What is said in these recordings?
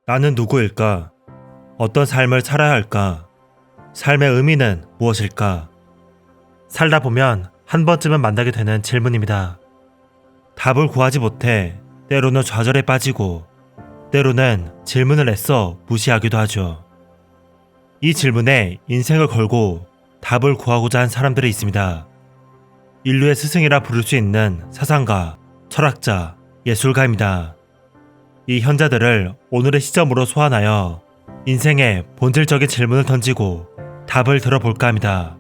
나는 누구일까? 어떤 삶을 살아야 할까? 삶의 의미는 무엇일까? 살다 보면 한 번쯤은 만나게 되는 질문입니다. 답을 구하지 못해 때로는 좌절에 빠지고 때로는 질문을 애써 무시하기도 하죠. 이 질문에 인생을 걸고 답을 구하고자 한 사람들이 있습니다. 인류의 스승이라 부를 수 있는 사상가, 철학자, 예술가입니다. 이 현자들을 오늘의 시점으로 소환하여 인생의 본질적인 질문을 던지고 답을 들어볼까 합니다.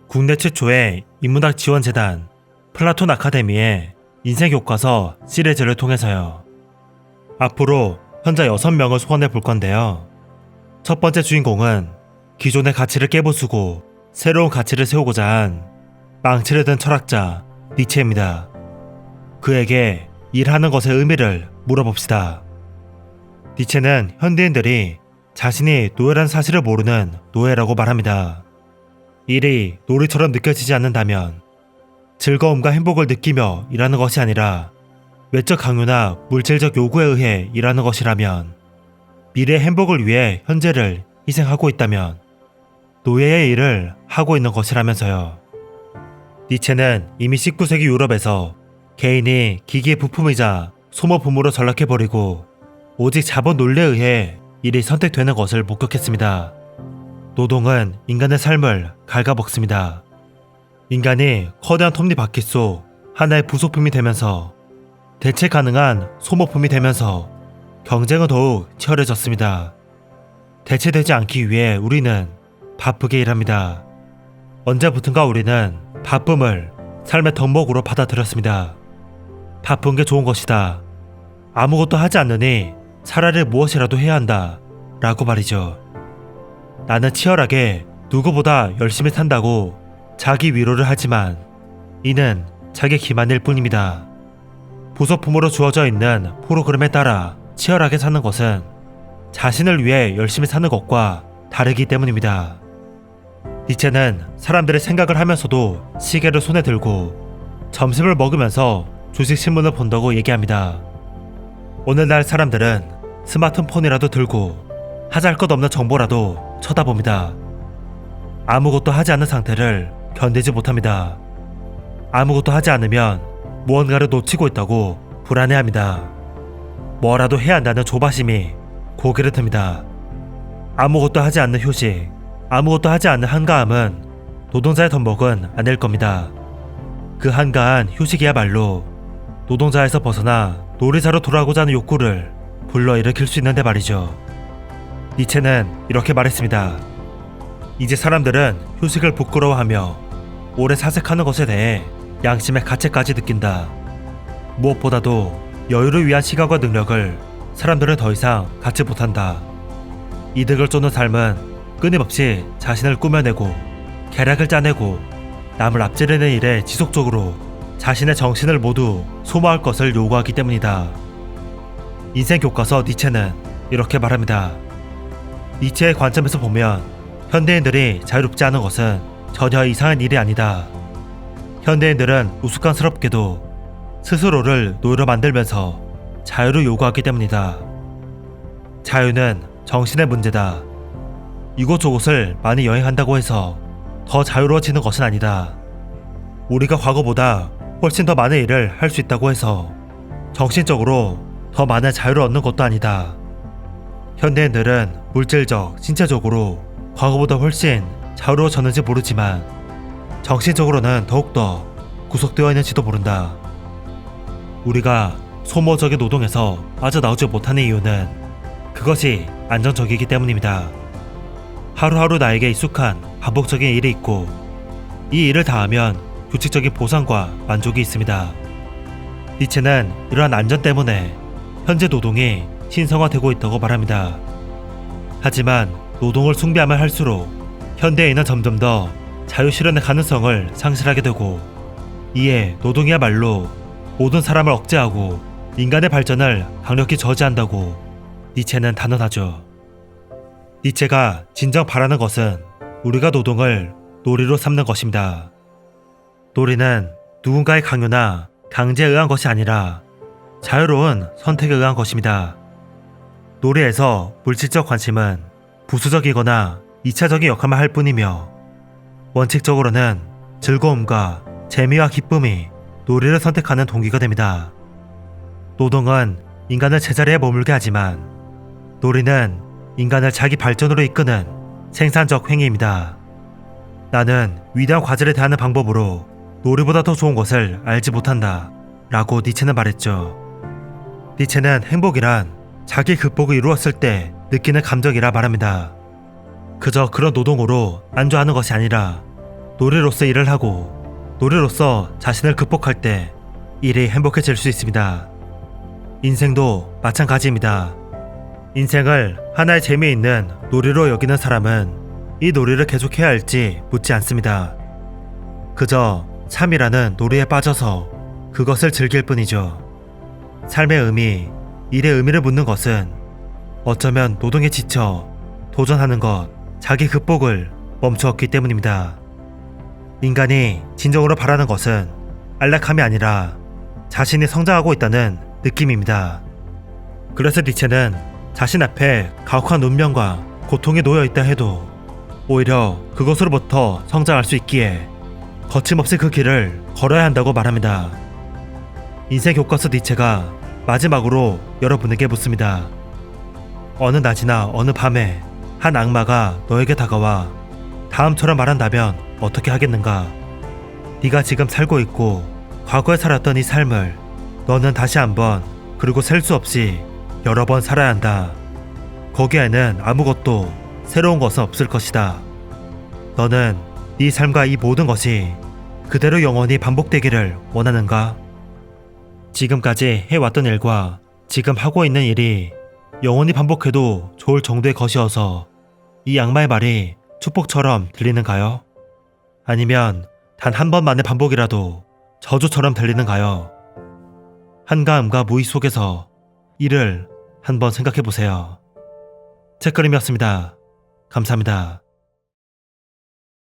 국내 최초의 인문학 지원재단 플라톤 아카데미의 인생교과서 시리즈를 통해서요. 앞으로 현자 6명을 소환해 볼 건데요. 첫 번째 주인공은 기존의 가치를 깨부수고 새로운 가치를 세우고자 한 망치를 든 철학자 니체입니다. 그에게 일하는 것의 의미를 물어봅시다. 니체는 현대인들이 자신이 노예라는 사실을 모르는 노예라고 말합니다. 일이 놀이처럼 느껴지지 않는다면 즐거움과 행복을 느끼며 일하는 것이 아니라 외적 강요나 물질적 요구에 의해 일하는 것이라면, 미래의 행복을 위해 현재를 희생하고 있다면 노예의 일을 하고 있는 것이라면서요. 니체는 이미 19세기 유럽에서 개인이 기기의 부품이자 소모품으로 전락해버리고 오직 자본 논리에 의해 일이 선택되는 것을 목격했습니다. 노동은 인간의 삶을 갉아먹습니다. 인간이 거대한 톱니바퀴 속 하나의 부속품이 되면서 대체 가능한 소모품이 되면서 경쟁은 더욱 치열해졌습니다. 대체되지 않기 위해 우리는 바쁘게 일합니다. 언제부턴가 우리는 바쁨을 삶의 덕목으로 받아들였습니다. 바쁜 게 좋은 것이다. 아무것도 하지 않느니 차라리 무엇이라도 해야 한다. 라고 말이죠. 나는 치열하게 누구보다 열심히 산다고 자기 위로를 하지만 이는 자기 기만일 뿐입니다. 부속품으로 주어져 있는 프로그램에 따라 치열하게 사는 것은 자신을 위해 열심히 사는 것과 다르기 때문입니다. 니체는 사람들의 생각을 하면서도 시계를 손에 들고 점심을 먹으면서 주식신문을 본다고 얘기합니다. 오늘날 사람들은 스마트폰이라도 들고 하잘것없는 정보라도 쳐다봅니다. 아무것도 하지 않는 상태를 견디지 못합니다. 아무것도 하지 않으면 무언가를 놓치고 있다고 불안해합니다. 뭐라도 해야 한다는 조바심이 고개를 듭니다. 아무것도 하지 않는 휴식, 아무것도 하지 않는 한가함은 노동자의 덕목은 아닐 겁니다. 그 한가한 휴식이야말로 노동자에서 벗어나 놀이자로 돌아가고자 하는 욕구를 불러일으킬 수 있는데 말이죠. 니체는 이렇게 말했습니다. 이제 사람들은 휴식을 부끄러워하며 오래 사색하는 것에 대해 양심의 가책까지 느낀다. 무엇보다도 여유를 위한 시간과 능력을 사람들은 더 이상 갖지 못한다. 이득을 쫓는 삶은 끊임없이 자신을 꾸며내고 계략을 짜내고 남을 앞지르는 일에 지속적으로 자신의 정신을 모두 소모할 것을 요구하기 때문이다. 인생 교과서 니체는 이렇게 말합니다. 니체의 관점에서 보면 현대인들이 자유롭지 않은 것은 전혀 이상한 일이 아니다. 현대인들은 우스꽝스럽게도 스스로를 노예로 만들면서 자유를 요구하기 때문이다. 자유는 정신의 문제다. 이곳저곳을 많이 여행한다고 해서 더 자유로워지는 것은 아니다. 우리가 과거보다 훨씬 더 많은 일을 할 수 있다고 해서 정신적으로 더 많은 자유를 얻는 것도 아니다. 현대인들은 물질적, 신체적으로 과거보다 훨씬 자유로워졌는지 모르지만 정신적으로는 더욱더 구속되어 있는지도 모른다. 우리가 소모적인 노동에서 빠져나오지 못하는 이유는 그것이 안정적이기 때문입니다. 하루하루 나에게 익숙한 반복적인 일이 있고 이 일을 다하면 규칙적인 보상과 만족이 있습니다. 니체는 이러한 안전 때문에 현재 노동이 신성화되고 있다고 말합니다. 하지만 노동을 숭배하면 할수록 현대인은 점점 더 자유실현의 가능성을 상실하게 되고 이에 노동이야말로 모든 사람을 억제하고 인간의 발전을 강력히 저지한다고 니체는 단언하죠. 니체가 진정 바라는 것은 우리가 노동을 놀이로 삼는 것입니다. 놀이는 누군가의 강요나 강제에 의한 것이 아니라 자유로운 선택에 의한 것입니다. 놀이에서 물질적 관심은 부수적이거나 2차적인 역할만 할 뿐이며 원칙적으로는 즐거움과 재미와 기쁨이 놀이를 선택하는 동기가 됩니다. 노동은 인간을 제자리에 머물게 하지만 놀이는 인간을 자기 발전으로 이끄는 생산적 행위입니다. 나는 위대한 과제를 대하는 방법으로 놀이보다 더 좋은 것을 알지 못한다 라고 니체는 말했죠. 니체는 행복이란 자기 극복을 이루었을 때 느끼는 감정이라 말합니다. 그저 그런 노동으로 안주하는 것이 아니라 놀이로서 일을 하고 놀이로서 자신을 극복할 때 일이 행복해질 수 있습니다. 인생도 마찬가지입니다. 인생을 하나의 재미있는 놀이로 여기는 사람은 이 놀이를 계속해야 할지 묻지 않습니다. 그저 삶이라는 놀이에 빠져서 그것을 즐길 뿐이죠. 삶의 의미, 일의 의미를 묻는 것은 어쩌면 노동에 지쳐 도전하는 것, 자기 극복을 멈추었기 때문입니다. 인간이 진정으로 바라는 것은 안락함이 아니라 자신이 성장하고 있다는 느낌입니다. 그래서 니체는 자신 앞에 가혹한 운명과 고통에 놓여 있다 해도 오히려 그것으로부터 성장할 수 있기에 거침없이 그 길을 걸어야 한다고 말합니다. 인생 교과서 니체가 마지막으로 여러분에게 묻습니다. 어느 낮이나 어느 밤에 한 악마가 너에게 다가와 다음처럼 말한다면 어떻게 하겠는가? 네가 지금 살고 있고 과거에 살았던 이 삶을 너는 다시 한번 그리고 셀 수 없이 여러 번 살아야 한다. 거기에는 아무것도 새로운 것은 없을 것이다. 너는 네 삶과 이 모든 것이 그대로 영원히 반복되기를 원하는가? 지금까지 해왔던 일과 지금 하고 있는 일이 영원히 반복해도 좋을 정도의 것이어서 이 악마의 말이 축복처럼 들리는가요? 아니면 단 한 번만의 반복이라도 저주처럼 들리는가요? 한가함과 무의 속에서 이를 한번 생각해보세요. 책그림이었습니다. 감사합니다.